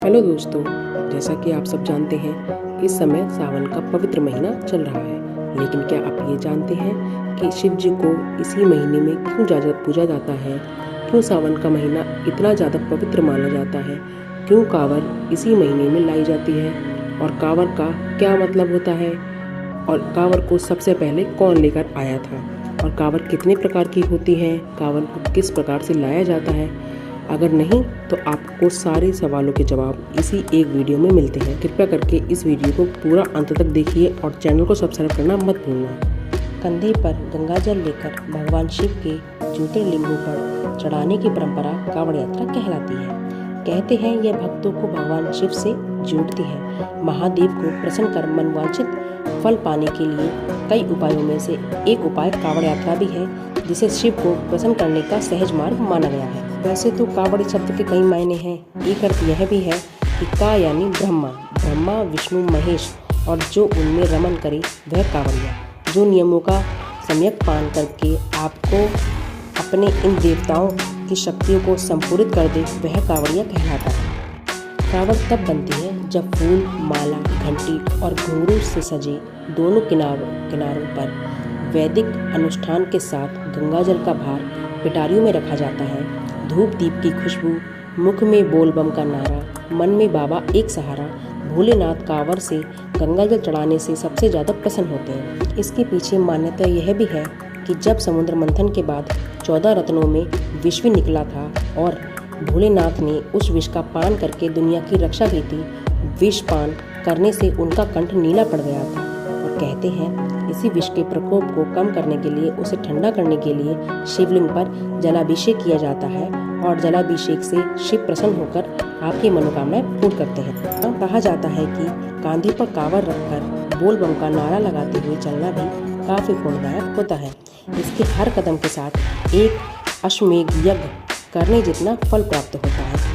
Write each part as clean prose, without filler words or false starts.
Hello दोस्तों, जैसा कि आप सब जानते हैं इस समय सावन का पवित्र महीना चल रहा है। लेकिन क्या आप ये जानते हैं कि शिव जी को इसी महीने में क्यों ज़्यादा पूजा जाता है? क्यों सावन का महीना इतना ज़्यादा पवित्र माना जाता है? क्यों कांवर इसी महीने में लाई जाती है? और कांवर का क्या मतलब होता है? और कांवर को सबसे पहले कौन लेकर आया था? और कांवर कितने प्रकार की होती है? कांवर को किस प्रकार से लाया जाता है? अगर नहीं तो आपको सारे सवालों के जवाब इसी एक वीडियो में मिलते हैं। कृपया करके इस वीडियो को पूरा अंत तक देखिए और चैनल को सब्सक्राइब करना मत भूलना। कंधे पर गंगाजल लेकर भगवान शिव के ज्योतिर्लिंगों पर चढ़ाने की परंपरा कांवड़ यात्रा कहलाती है। कहते हैं यह भक्तों को भगवान शिव से जोड़ती है। महादेव को प्रसन्न कर मनवांछित फल पाने के लिए कई उपायों में से एक उपाय कांवड़ यात्रा भी है, जिसे शिव को प्रसन्न करने का सहज मार्ग माना गया है। वैसे तो कांवड़ शब्द के कई मायने हैं। एक अर्थ यह भी है कि का यानी ब्रह्मा विष्णु महेश और जो उनमें रमन करे वह कांवड़िया। जो नियमों का सम्यक पालन करके आपको अपने इन देवताओं की शक्तियों को संपूरित कर दे वह कांवड़िया कहलाता है। कांवड़ तब बनती है जब फूल, माला, घंटी और घुंघरू से सजे दोनों किनारों पर वैदिक अनुष्ठान के साथ गंगाजल का भार पिटारियों में रखा जाता है। धूप दीप की खुशबू, मुख में बोल बम का नारा, मन में बाबा एक सहारा, भोलेनाथ कांवर से गंगाजल चढ़ाने से सबसे ज़्यादा प्रसन्न होते हैं। इसके पीछे मान्यता यह भी है कि जब समुद्र मंथन के बाद 14 रत्नों में विष भी निकला था और भोलेनाथ ने उस विष का पान करके दुनिया की रक्षा की थी। विष पान करने से उनका कंठ नीला पड़ गया था और कहते हैं इसी विष के प्रकोप को कम करने के लिए, उसे ठंडा करने के लिए शिवलिंग पर जलाभिषेक किया जाता है और जलाभिषेक से शिव प्रसन्न होकर आपकी मनोकामनाएं पूर्ण करते हैं। कहा जाता है कि कांधे पर कांवर रखकर बोल बम का नारा लगाते हुए चलना भी काफी पुण्यदायक होता है। इसके हर कदम के साथ एक अश्वमेध यज्ञ करने जितना फल प्राप्त होता है।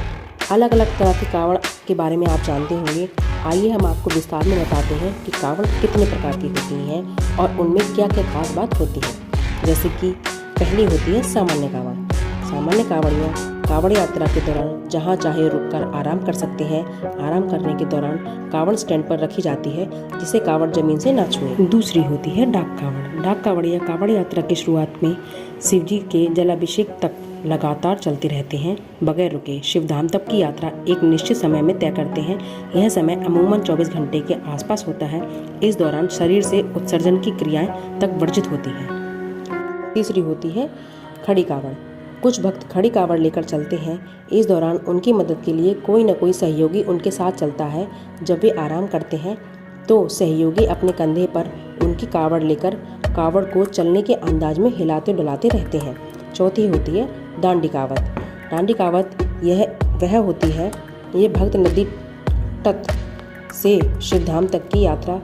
अलग अलग तरह के कांवड़ के बारे में आप जानते होंगे। आइए हम आपको विस्तार में बताते हैं कि कांवड़ कितने प्रकार की होती हैं और उनमें क्या क्या खास बात होती है। जैसे कि पहली होती है सामान्य कांवड़। सामान्य कांवड़ियाँ कांवड़ यात्रा के दौरान जहाँ चाहे रुककर आराम कर सकते हैं। आराम करने के दौरान कांवड़ स्टैंड पर रखी जाती है जिसे कांवड़ जमीन से ना छुए। दूसरी होती है डाक कांवड़। डाक कांवड़िया कांवड़ यात्रा की शुरुआत में शिवजी के जलाभिषेक तक लगातार चलते रहते हैं बगैर रुके। शिवधाम तक की यात्रा एक निश्चित समय में तय करते हैं। यह समय अमूमन 24 घंटे के आसपास होता है। इस दौरान शरीर से उत्सर्जन की क्रियाएं तक वर्जित होती हैं। तीसरी होती है खड़ी कांवड़। कुछ भक्त खड़ी कांवड़ लेकर चलते हैं। इस दौरान उनकी मदद के लिए कोई न कोई सहयोगी उनके साथ चलता है। जब वे आराम करते हैं तो सहयोगी अपने कंधे पर उनकी कांवड़ लेकर कांवड़ को चलने के अंदाज में हिलाते डुलाते रहते हैं। चौथी होती है डांडी कावत। डांडी कावत वह होती है ये भक्त नदी तट से शिवधाम तक की यात्रा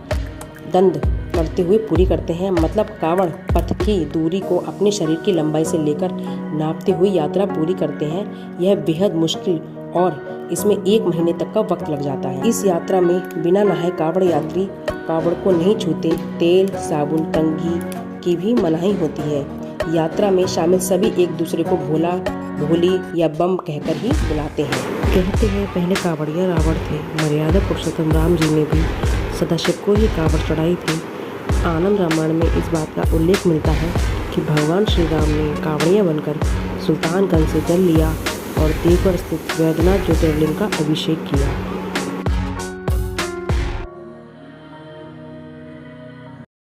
दंड करते हुए पूरी करते हैं। मतलब कांवड़ पथ की दूरी को अपने शरीर की लंबाई से लेकर नापते हुए यात्रा पूरी करते हैं। यह बेहद मुश्किल और इसमें 1 महीने तक का वक्त लग जाता है। इस यात्रा में बिना नहाए कांवड़ यात्री कांवड़ को नहीं छूते। तेल, साबुन, कंघी की भी मनाही होती है। यात्रा में शामिल सभी एक दूसरे को भोला, भोली या बम कहकर ही बुलाते हैं। कहते हैं पहले कांवड़िया रावण थे। मर्यादा पुरुषोत्तम राम जी ने भी सदाशिव को ही कांवड़ चढ़ाई थी। आनंद रामायण में इस बात का उल्लेख मिलता है कि भगवान श्री राम ने कांवड़िया बनकर सुल्तानगंज से जल लिया और देवगढ़ स्थित वैद्यनाथ ज्योतिर्लिंग का अभिषेक किया।